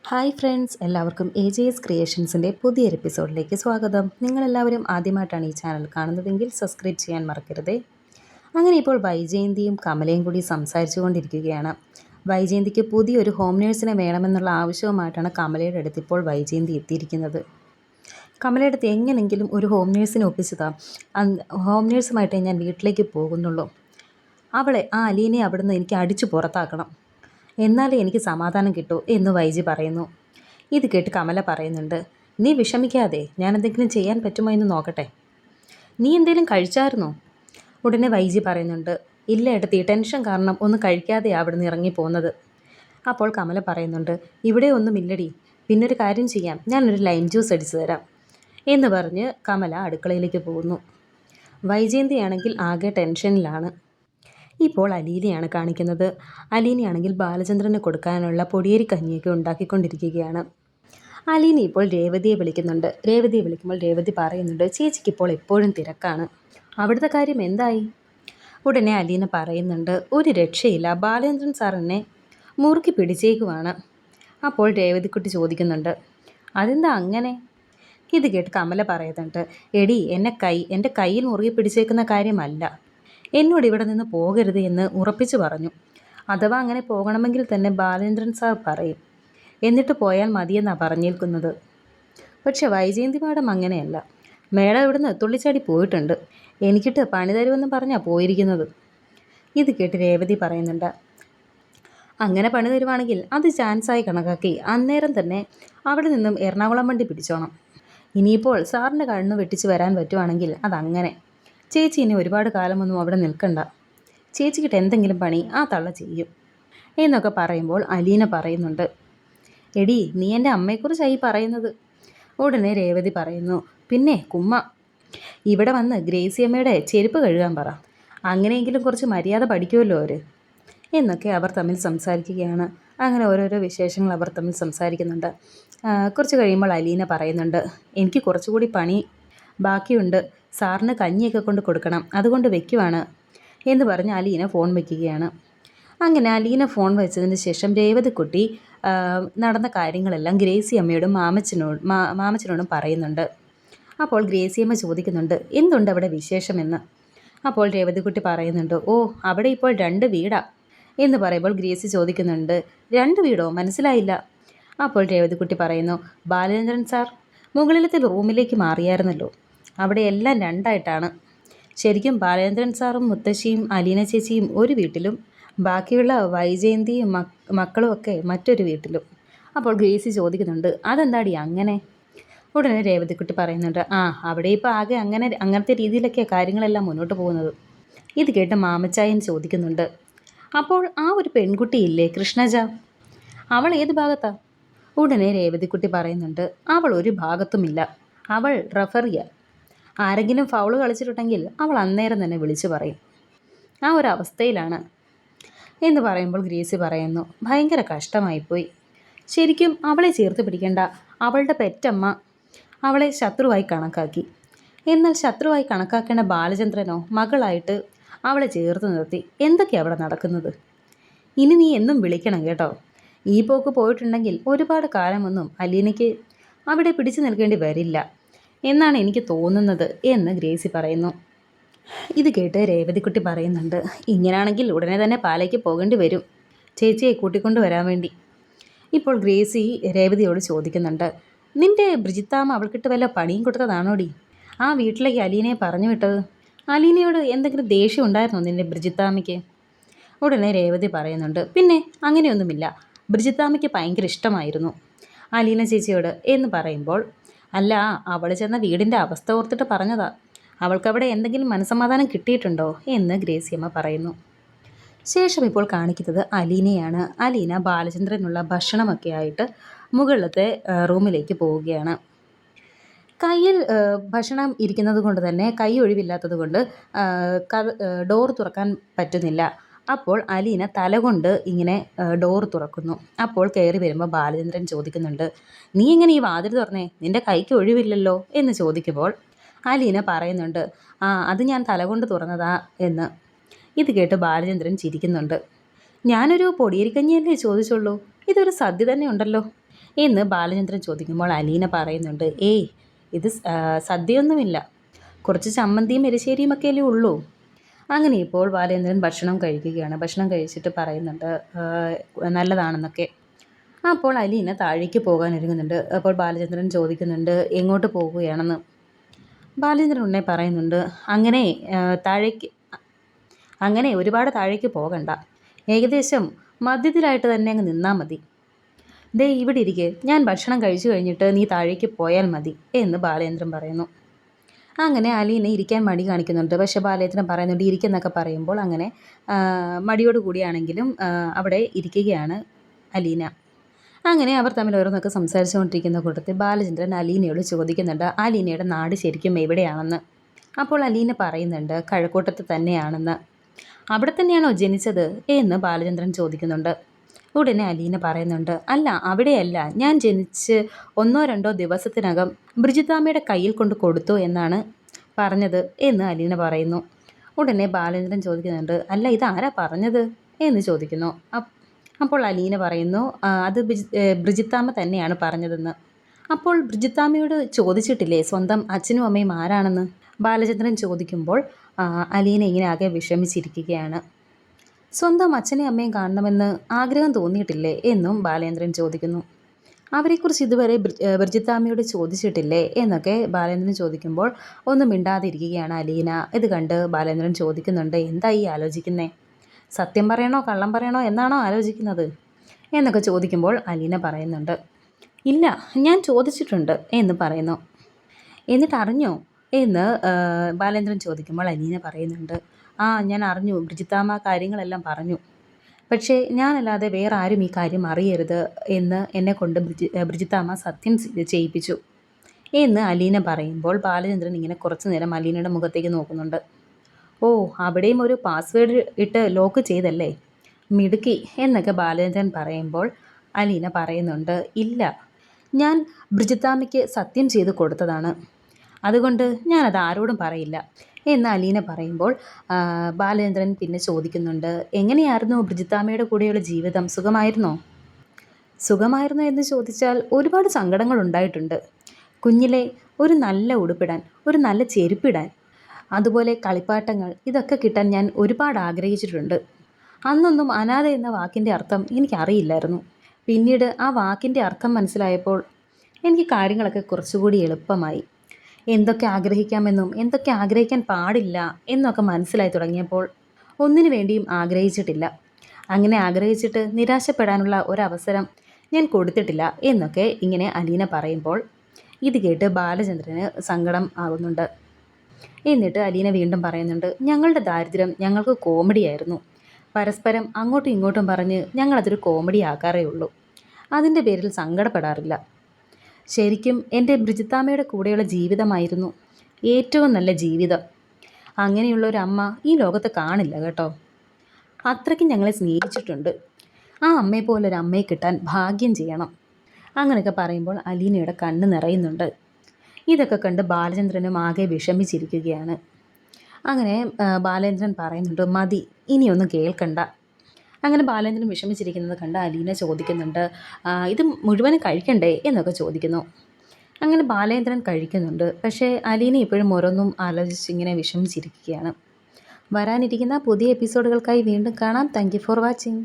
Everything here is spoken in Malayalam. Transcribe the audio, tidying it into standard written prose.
ഹായ് ഫ്രണ്ട്സ്, എല്ലാവർക്കും AJS ക്രിയേഷൻസിൻ്റെ പുതിയൊരു എപ്പിസോഡിലേക്ക് സ്വാഗതം. നിങ്ങളെല്ലാവരും ആദ്യമായിട്ടാണ് ഈ ചാനൽ കാണുന്നതെങ്കിൽ സബ്സ്ക്രൈബ് ചെയ്യാൻ മറക്കരുതേ. അങ്ങനെ ഇപ്പോൾ വൈജയന്തിയും കമലയും കൂടി സംസാരിച്ചു കൊണ്ടിരിക്കുകയാണ്. വൈജയന്തിക്ക് പുതിയൊരു ഹോം നേഴ്സിനെ വേണമെന്നുള്ള ആവശ്യവുമായിട്ടാണ് കമലയുടെ അടുത്ത് ഇപ്പോൾ വൈജയന്തി എത്തിയിരിക്കുന്നത്. കമലയുടെ അടുത്ത് എങ്ങനെയെങ്കിലും ഒരു ഹോം നേഴ്സിനെ ഒപ്പിച്ചതാ, ഹോം നേഴ്സുമായിട്ടേ ഞാൻ വീട്ടിലേക്ക് പോകുന്നുള്ളൂ. അവളെ അലീനെ അവിടുന്ന് എനിക്ക് അടിച്ചു പുറത്താക്കണം, എന്നാലേ എനിക്ക് സമാധാനം കിട്ടൂ എന്ന് വൈജി പറയുന്നു. ഇത് കേട്ട് കമല പറയുന്നുണ്ട്, നീ വിഷമിക്കാതെ, ഞാൻ എന്തെങ്കിലും ചെയ്യാൻ പറ്റുമോ എന്ന് നോക്കട്ടെ. നീ എന്തെങ്കിലും കഴിച്ചായിരുന്നോ? ഉടനെ വൈജി പറയുന്നുണ്ട്, ഇല്ല ഏട്ടത്തി, ടെൻഷൻ കാരണം ഒന്നും കഴിക്കാതെ അവിടുന്ന് ഇറങ്ങിപ്പോകുന്നത്. അപ്പോൾ കമല പറയുന്നുണ്ട്, ഇവിടെ ഒന്നുമില്ലടി, പിന്നൊരു കാര്യം ചെയ്യാം, ഞാനൊരു ലൈം ജ്യൂസ് അടിച്ചു തരാം എന്ന് പറഞ്ഞ് കമല അടുക്കളയിലേക്ക് പോകുന്നു. വൈജയന്തിയാണെങ്കിൽ ആകെ ടെൻഷനിലാണ്. ഇപ്പോൾ അലീനയാണ് കാണിക്കുന്നത്. അലീനയാണെങ്കിൽ ബാലചന്ദ്രന് കൊടുക്കാനുള്ള പൊടിയേരി കഞ്ഞിയൊക്കെ ഉണ്ടാക്കിക്കൊണ്ടിരിക്കുകയാണ്. അലീന ഇപ്പോൾ രേവതിയെ വിളിക്കുന്നുണ്ട്. രേവതിയെ വിളിക്കുമ്പോൾ രേവതി പറയുന്നുണ്ട്, ചേച്ചിക്ക് ഇപ്പോൾ എപ്പോഴും തിരക്കാണ്, അവിടുത്തെ കാര്യം എന്തായി? ഉടനെ അലീന പറയുന്നുണ്ട്, ഒരു രക്ഷയില്ല, ബാലചന്ദ്രൻ സാർ എന്നെ മുറുക്കി പിടിച്ചേക്കുവാണ്. അപ്പോൾ രേവതിക്കുട്ടി ചോദിക്കുന്നുണ്ട്, അതെന്താ അങ്ങനെ? ഇത് കേട്ട് കമല പറയുന്നുണ്ട്, എടി എൻ്റെ കയ്യിൽ മുറുകി പിടിച്ചേക്കുന്ന കാര്യമല്ല, എന്നോട് ഇവിടെ നിന്ന് പോകരുത് എന്ന് ഉറപ്പിച്ചു പറഞ്ഞു. അഥവാ അങ്ങനെ പോകണമെങ്കിൽ തന്നെ ബാലേന്ദ്രൻ സാർ പറയും, എന്നിട്ട് പോയാൽ മതിയെന്നാണ് പറഞ്ഞേൽക്കുന്നത്. പക്ഷെ വൈജയന്തി മാഡം അങ്ങനെയല്ല, മേഡം ഇവിടുന്ന് തുള്ളിച്ചാടി പോയിട്ടുണ്ട്, എനിക്കിട്ട് പണി തരുമെന്ന് പറഞ്ഞാൽ പോയിരിക്കുന്നത്. ഇത് കേട്ട് രേവതി പറയുന്നുണ്ട്, അങ്ങനെ പണി തരുവാണെങ്കിൽ അത് ചാൻസായി കണക്കാക്കി അന്നേരം തന്നെ അവിടെ നിന്നും എറണാകുളം വണ്ടി പിടിച്ചോണം. ഇനിയിപ്പോൾ സാറിൻ്റെ കണ്ണ് വെട്ടിച്ച് വരാൻ പറ്റുവാണെങ്കിൽ അതങ്ങനെ. ചേച്ചി ഇനി ഒരുപാട് കാലമൊന്നും അവിടെ നിൽക്കണ്ട, ചേച്ചിക്കിട്ട് എന്തെങ്കിലും പണി ആ തള്ള ചെയ്യും എന്നൊക്കെ പറയുമ്പോൾ അലീന പറയുന്നുണ്ട്, എടി നീ എൻ്റെ അമ്മയെക്കുറിച്ചായി പറയുന്നത്. ഉടനെ രേവതി പറയുന്നു, പിന്നെ കുമ്മ, ഇവിടെ വന്ന് ഗ്രേസി അമ്മയുടെ ചെരുപ്പ് കഴുകാൻ പറ, അങ്ങനെയെങ്കിലും കുറച്ച് മര്യാദ പഠിക്കുമല്ലോ അവർ എന്നൊക്കെ അവർ തമ്മിൽ സംസാരിക്കുകയാണ്. അങ്ങനെ ഓരോരോ വിശേഷങ്ങൾ അവർ തമ്മിൽ സംസാരിക്കുന്നുണ്ട്. കുറച്ച് കഴിയുമ്പോൾ അലീന പറയുന്നുണ്ട്, എനിക്ക് കുറച്ചുകൂടി പണി ബാക്കിയുണ്ട്, സാറിന് കഞ്ഞിയൊക്കെ കൊണ്ട് കൊടുക്കണം, അതുകൊണ്ട് വെക്കുവാണ് എന്ന് പറഞ്ഞ് അലീന ഫോൺ വയ്ക്കുകയാണ്. അങ്ങനെ അലീന ഫോൺ വെച്ചതിന് ശേഷം രേവതിക്കുട്ടി നടന്ന കാര്യങ്ങളെല്ലാം ഗ്രേസി അമ്മയോടും മാമച്ചനോടും പറയുന്നുണ്ട്. അപ്പോൾ ഗ്രേസി അമ്മ ചോദിക്കുന്നുണ്ട്, എന്തുണ്ട് അവിടെ വിശേഷമെന്ന്. അപ്പോൾ രേവതിക്കുട്ടി പറയുന്നുണ്ട്, ഓ അവിടെ ഇപ്പോൾ 2 വീടാ എന്ന് പറയുമ്പോൾ ഗ്രേസി ചോദിക്കുന്നുണ്ട്, 2 വീടോ, മനസ്സിലായില്ല. അപ്പോൾ രേവതിക്കുട്ടി പറയുന്നു, ബാലേന്ദ്രൻ സാർ മുകളിലത്തെ റൂമിലേക്ക് മാറിയായിരുന്നല്ലോ, അവിടെ എല്ലാം 2ആയിട്ടാണ്. ശരിക്കും ബാലേന്ദ്രൻ സാറും മുത്തശ്ശിയും അലീന ചേച്ചിയും ഒരു വീട്ടിലും ബാക്കിയുള്ള വൈജയന്തിയും മക്കളും ഒക്കെ മറ്റൊരു വീട്ടിലും. അപ്പോൾ ഗ്രേസി ചോദിക്കുന്നുണ്ട്, അതെന്താടി അങ്ങനെ? ഉടനെ രേവതിക്കുട്ടി പറയുന്നുണ്ട്, അവിടെ ഇപ്പോൾ ആകെ അങ്ങനത്തെ രീതിയിലൊക്കെ കാര്യങ്ങളെല്ലാം മുന്നോട്ട് പോകുന്നത്. ഇത് കേട്ട് മാമച്ചായൻ ചോദിക്കുന്നുണ്ട്, അപ്പോൾ ആ ഒരു പെൺകുട്ടിയില്ലേ കൃഷ്ണജ, അവൾ ഏത് ഭാഗത്താ? ഉടനെ രേവതിക്കുട്ടി പറയുന്നുണ്ട്, അവൾ ഒരു ഭാഗത്തുമില്ല, അവൾ റഫറിയ, ആരെങ്കിലും ഫൗള് കളിച്ചിട്ടുണ്ടെങ്കിൽ അവൾ അന്നേരം തന്നെ വിളിച്ചു പറയും, ആ ഒരു അവസ്ഥയിലാണ് എന്ന് പറയുമ്പോൾ ഗ്രേസി പറയുന്നു, ഭയങ്കര കഷ്ടമായിപ്പോയി, ശരിക്കും അവളെ ചേർത്ത് പിടിക്കേണ്ട, അവളുടെ പെറ്റമ്മ അവളെ ശത്രുവായി കണക്കാക്കി, എന്നാൽ ശത്രുവായി കണക്കാക്കേണ്ട ബാലചന്ദ്രനോ മകളായിട്ട് അവളെ ചേർത്ത് നിർത്തി. എന്തൊക്കെയാണ് അവിടെ നടക്കുന്നത്? ഇനി നീ എന്നും വിളിക്കണം കേട്ടോ, ഈ പോക്ക് പോയിട്ടുണ്ടെങ്കിൽ ഒരുപാട് കാലമൊന്നും അലീനയ്ക്ക് അവിടെ പിടിച്ചു നിൽക്കേണ്ടി വരില്ല എന്നാണ് എനിക്ക് തോന്നുന്നത് എന്ന് ഗ്രേസി പറയുന്നു. ഇത് കേട്ട് രേവതിക്കുട്ടി പറയുന്നുണ്ട്, ഇങ്ങനാണെങ്കിൽ ഉടനെ തന്നെ പാലയ്ക്ക് പോകേണ്ടി വരും, ചേച്ചിയെ കൂട്ടിക്കൊണ്ട് വരാൻ വേണ്ടി. ഇപ്പോൾ ഗ്രേസി രേവതിയോട് ചോദിക്കുന്നുണ്ട്, നിൻ്റെ ബ്രിജിത്താമ്മ അവൾക്കിട്ട് വല്ല പണിയും കൊടുത്തതാണോടി ആ വീട്ടിലേക്ക് അലീനയെ പറഞ്ഞു വിട്ടത്? അലീനയോട് എന്തെങ്കിലും ദേഷ്യം ഉണ്ടായിരുന്നോ നിൻ്റെ ബ്രിജിത്താമ്മയ്ക്ക്? ഉടനെ രേവതി പറയുന്നുണ്ട്, പിന്നെ അങ്ങനെയൊന്നുമില്ല, ബ്രിജിത്താമ്മയ്ക്ക് ഭയങ്കര ഇഷ്ടമായിരുന്നു അലീന ചേച്ചിയോട് എന്ന് പറയുമ്പോൾ, അല്ല, അവൾ ചെന്ന വീടിൻ്റെ അവസ്ഥ ഓർത്തിട്ട് പറഞ്ഞതാ, അവൾക്കവിടെ എന്തെങ്കിലും മനസ്സമാധാനം കിട്ടിയിട്ടുണ്ടോ എന്ന് ഗ്രേസിയമ്മ പറയുന്നു. ശേഷം ഇപ്പോൾ കാണിക്കുന്നത് അലീനയാണ്. അലീന ബാലചന്ദ്രനുള്ള ഭക്ഷണമൊക്കെ ആയിട്ട് മുകളിലത്തെ റൂമിലേക്ക് പോവുകയാണ്. കയ്യിൽ ഭക്ഷണം ഇരിക്കുന്നത് കൊണ്ട് തന്നെ, കൈ ഒഴിവില്ലാത്തത് കൊണ്ട് ഡോർ തുറക്കാൻ പറ്റുന്നില്ല. അപ്പോൾ അലീന തലകൊണ്ട് ഇങ്ങനെ ഡോർ തുറക്കുന്നു. അപ്പോൾ കയറി വരുമ്പോൾ ബാലചന്ദ്രൻ ചോദിക്കുന്നുണ്ട്, നീ എങ്ങനെ ഈ വാതിൽ തുറന്നേ, നിൻ്റെ കൈക്ക് ഒഴിവില്ലല്ലോ എന്ന് ചോദിക്കുമ്പോൾ അലീന പറയുന്നുണ്ട്, അത് ഞാൻ തലകൊണ്ട് തുറന്നതാ എന്ന്. ഇത് കേട്ട് ബാലചന്ദ്രൻ ചിരിക്കുന്നുണ്ട്, ഞാനൊരു പൊടിയരിക്കഞ്ഞിയല്ലേ ചോദിച്ചുള്ളൂ, ഇതൊരു സദ്യ തന്നെ ഉണ്ടല്ലോ എന്ന് ബാലചന്ദ്രൻ ചോദിക്കുമ്പോൾ അലീന പറയുന്നുണ്ട്, ഏയ് ഇത് സദ്യയൊന്നുമില്ല, കുറച്ച് ചമ്മന്തിയും എരിശ്ശേരിയും ഒക്കെയല്ലേ ഉള്ളൂ. അങ്ങനെ ഇപ്പോൾ ബാലേന്ദ്രൻ ഭക്ഷണം കഴിക്കുകയാണ്. ഭക്ഷണം കഴിച്ചിട്ട് പറയുന്നുണ്ട് നല്ലതാണെന്നൊക്കെ. അപ്പോൾ അലീന താഴേക്ക് പോകാൻ ഒരുങ്ങുന്നുണ്ട്. അപ്പോൾ ബാലചന്ദ്രൻ ചോദിക്കുന്നുണ്ട് എങ്ങോട്ട് പോകുകയാണെന്ന്. ബാലചന്ദ്രൻ ഉടനെ പറയുന്നുണ്ട്, അങ്ങനെ താഴേക്ക് അങ്ങനെ ഒരുപാട് താഴേക്ക് പോകണ്ട, ഏകദേശം മധ്യത്തിലായിട്ട് തന്നെ അങ്ങ് നിന്നാൽ മതി. ദേ ഇവിടെ ഇരിക്കെ, ഞാൻ ഭക്ഷണം കഴിച്ചു കഴിഞ്ഞിട്ട് നീ താഴേക്ക് പോയാൽ മതി എന്ന് ബാലേന്ദ്രൻ പറയുന്നു. അങ്ങനെ അലീന ഇരിക്കാൻ മടി കാണിക്കുന്നുണ്ട്. പക്ഷേ ബാലേന്ദ്രൻ പറയുന്നുണ്ട് ഇരിക്കുന്നൊക്കെ പറയുമ്പോൾ അങ്ങനെ മടിയോട് കൂടിയാണെങ്കിലും അവിടെ ഇരിക്കുകയാണ് അലീന. അങ്ങനെ അവർ തമ്മിൽ ഓരോന്നൊക്കെ സംസാരിച്ചുകൊണ്ടിരിക്കുന്ന കൂട്ടത്തിൽ ബാലചന്ദ്രൻ അലീനയോട് ചോദിക്കുന്നുണ്ട് അലീനയുടെ നാട് ശരിക്കും എവിടെയാണെന്ന്. അപ്പോൾ അലീന പറയുന്നുണ്ട് കഴക്കൂട്ടത്ത് തന്നെയാണെന്ന്. അവിടെ തന്നെയാണോ ജനിച്ചത് എന്ന് ബാലചന്ദ്രൻ ചോദിക്കുന്നുണ്ട്. ഉടനെ അലീന പറയുന്നുണ്ട്, അല്ല അവിടെയല്ല, ഞാൻ ജനിച്ച് 1-2 ദിവസത്തിനകം ബ്രിജിത്താമ്മയുടെ കയ്യിൽ കൊണ്ട് കൊടുത്തു എന്നാണ് പറഞ്ഞത് എന്ന് അലീന പറയുന്നു. ഉടനെ ബാലചന്ദ്രൻ ചോദിക്കുന്നുണ്ട്, അല്ല ഇതാരാ പറഞ്ഞത് എന്ന് ചോദിക്കുന്നു. അപ്പോൾ അലീന പറയുന്നു, അത് ബ്രിജിത്താമ്മ തന്നെയാണ് പറഞ്ഞതെന്ന്. അപ്പോൾ ബ്രിജിത്താമ്മയോട് ചോദിച്ചിട്ടില്ലേ സ്വന്തം അച്ഛനും അമ്മയും ആരാണെന്ന് ബാലചന്ദ്രൻ ചോദിക്കുമ്പോൾ അലീന ഇങ്ങനെ ആകെ വിഷമിച്ചിരിക്കുകയാണ്. സ്വന്തം അച്ഛനെയും അമ്മയും കാണണമെന്ന് ആഗ്രഹം തോന്നിയിട്ടില്ലേ എന്നും ബാലേന്ദ്രൻ ചോദിക്കുന്നു. അവരെക്കുറിച്ച് ഇതുവരെ ബ്രിജിത്താമ്മയോട് ചോദിച്ചിട്ടില്ലേ എന്നൊക്കെ ബാലേന്ദ്രൻ ചോദിക്കുമ്പോൾ ഒന്നും മിണ്ടാതിരിക്കുകയാണ് അലീന. ഇത് കണ്ട് ബാലേന്ദ്രൻ ചോദിക്കുന്നുണ്ട്, എന്താ ഈ ആലോചിക്കുന്നേ, സത്യം പറയണോ കള്ളം പറയണോ എന്നാണോ ആലോചിക്കുന്നത് എന്നൊക്കെ ചോദിക്കുമ്പോൾ അലീന പറയുന്നുണ്ട്, ഇല്ല ഞാൻ ചോദിച്ചിട്ടുണ്ട് എന്ന് പറയുന്നു. എന്നിട്ട് അറിഞ്ഞോ എന്ന് ബാലേന്ദ്രൻ ചോദിക്കുമ്പോൾ അലീന പറയുന്നുണ്ട്, ആ ഞാൻ അറിഞ്ഞു, ബ്രിജിത്താമ്മ കാര്യങ്ങളെല്ലാം പറഞ്ഞു, പക്ഷേ ഞാനല്ലാതെ വേറെ ആരും ഈ കാര്യം അറിയരുത് എന്ന് എന്നെക്കൊണ്ട് ബ്രിജിത്താമ്മ സത്യം ചെയ്യിപ്പിച്ചു എന്ന് അലീന പറയുമ്പോൾ ബാലചന്ദ്രൻ ഇങ്ങനെ കുറച്ചു നേരം അലീനയുടെ മുഖത്തേക്ക് നോക്കുന്നുണ്ട്. ഓ അവിടെയും ഒരു പാസ്വേഡ് ഇട്ട് ലോക്ക് ചെയ്തല്ലേ, മിടുക്കി എന്നൊക്കെ ബാലചന്ദ്രൻ പറയുമ്പോൾ അലീന പറയുന്നുണ്ട്, ഇല്ല ഞാൻ ബ്രിജിത്താമ്മയ്ക്ക് സത്യം ചെയ്ത് കൊടുത്തതാണ്, അതുകൊണ്ട് ഞാനത് ആരോടും പറയില്ല എന്ന് അലീന പറയുമ്പോൾ ബാലചന്ദ്രൻ പിന്നെ ചോദിക്കുന്നുണ്ട്, എങ്ങനെയായിരുന്നു ബ്രിജിത്താമ്മയുടെ കൂടെയുള്ള ജീവിതം, സുഖമായിരുന്നോ? സുഖമായിരുന്നോ എന്ന് ചോദിച്ചാൽ ഒരുപാട് സങ്കടങ്ങൾ ഉണ്ടായിട്ടുണ്ട്. കുഞ്ഞിലെ ഒരു നല്ല ഉടുപ്പിടാൻ, ഒരു നല്ല ചെരുപ്പിടാൻ, അതുപോലെ കളിപ്പാട്ടങ്ങൾ, ഇതൊക്കെ കിട്ടാൻ ഞാൻ ഒരുപാട് ആഗ്രഹിച്ചിട്ടുണ്ട്. അന്നൊന്നും അനാഥ എന്ന വാക്കിൻ്റെ അർത്ഥം എനിക്കറിയില്ലായിരുന്നു. പിന്നീട് ആ വാക്കിൻ്റെ അർത്ഥം മനസ്സിലായപ്പോൾ എനിക്ക് കാര്യങ്ങളൊക്കെ കുറച്ചുകൂടി എളുപ്പമായി. എന്തൊക്കെ ആഗ്രഹിക്കാമെന്നും എന്തൊക്കെ ആഗ്രഹിക്കാൻ പാടില്ല എന്നൊക്കെ മനസ്സിലായി തുടങ്ങിയപ്പോൾ ഒന്നിനു വേണ്ടിയും ആഗ്രഹിച്ചിട്ടില്ല. അങ്ങനെ ആഗ്രഹിച്ചിട്ട് നിരാശപ്പെടാനുള്ള ഒരവസരം ഞാൻ കൊടുത്തിട്ടില്ല എന്നൊക്കെ ഇങ്ങനെ അലീന പറയുമ്പോൾ ഇത് കേട്ട് ബാലചന്ദ്രന് സങ്കടം ആകുന്നുണ്ട്. എന്നിട്ട് അലീന വീണ്ടും പറയുന്നുണ്ട്, ഞങ്ങളുടെ ദാരിദ്ര്യം ഞങ്ങൾക്ക് കോമഡിയായിരുന്നു. പരസ്പരം അങ്ങോട്ടും ഇങ്ങോട്ടും പറഞ്ഞ് ഞങ്ങളതൊരു കോമഡി ആക്കാറേ ഉള്ളൂ. അതിൻ്റെ പേരിൽ സങ്കടപ്പെടാറില്ല. ശരിക്കും എൻ്റെ ബ്രിജിത്താമ്മയുടെ കൂടെയുള്ള ജീവിതമായിരുന്നു ഏറ്റവും നല്ല ജീവിതം. അങ്ങനെയുള്ള ഒരു അമ്മ ഈ ലോകത്ത് കാണില്ല കേട്ടോ. അത്രയ്ക്കും ഞങ്ങളെ സ്നേഹിച്ചിട്ടുണ്ട്. ആ അമ്മയെപ്പോലെ ഒരു അമ്മയെ കിട്ടാൻ ഭാഗ്യം ചെയ്യണം. അങ്ങനെയൊക്കെ പറയുമ്പോൾ അലീനയുടെ കണ്ണ് നിറയുന്നുണ്ട്. ഇതൊക്കെ കണ്ട് ബാലചന്ദ്രനും ആകെ വിഷമിച്ചിരിക്കുകയാണ്. അങ്ങനെ ബാലേന്ദ്രൻ പറയുന്നുണ്ട്, മതി ഇനിയൊന്നും കേൾക്കണ്ട. അങ്ങനെ ബാലേന്ദ്രൻ വിഷമിച്ചിരിക്കുന്നത് കണ്ട് അലീന ചോദിക്കുന്നുണ്ട്, ഇത് മുഴുവനും കഴിക്കണ്ടേ എന്നൊക്കെ ചോദിക്കുന്നു. അങ്ങനെ ബാലേന്ദ്രൻ കഴിക്കുന്നുണ്ട്. പക്ഷേ അലീന ഇപ്പോഴും ഓരോന്നും ആലോചിച്ച് ഇങ്ങനെ വിഷമിച്ചിരിക്കുകയാണ്. വരാനിരിക്കുന്ന പുതിയ എപ്പിസോഡുകൾക്കായി വീണ്ടും കാണാം. Thank you for watching.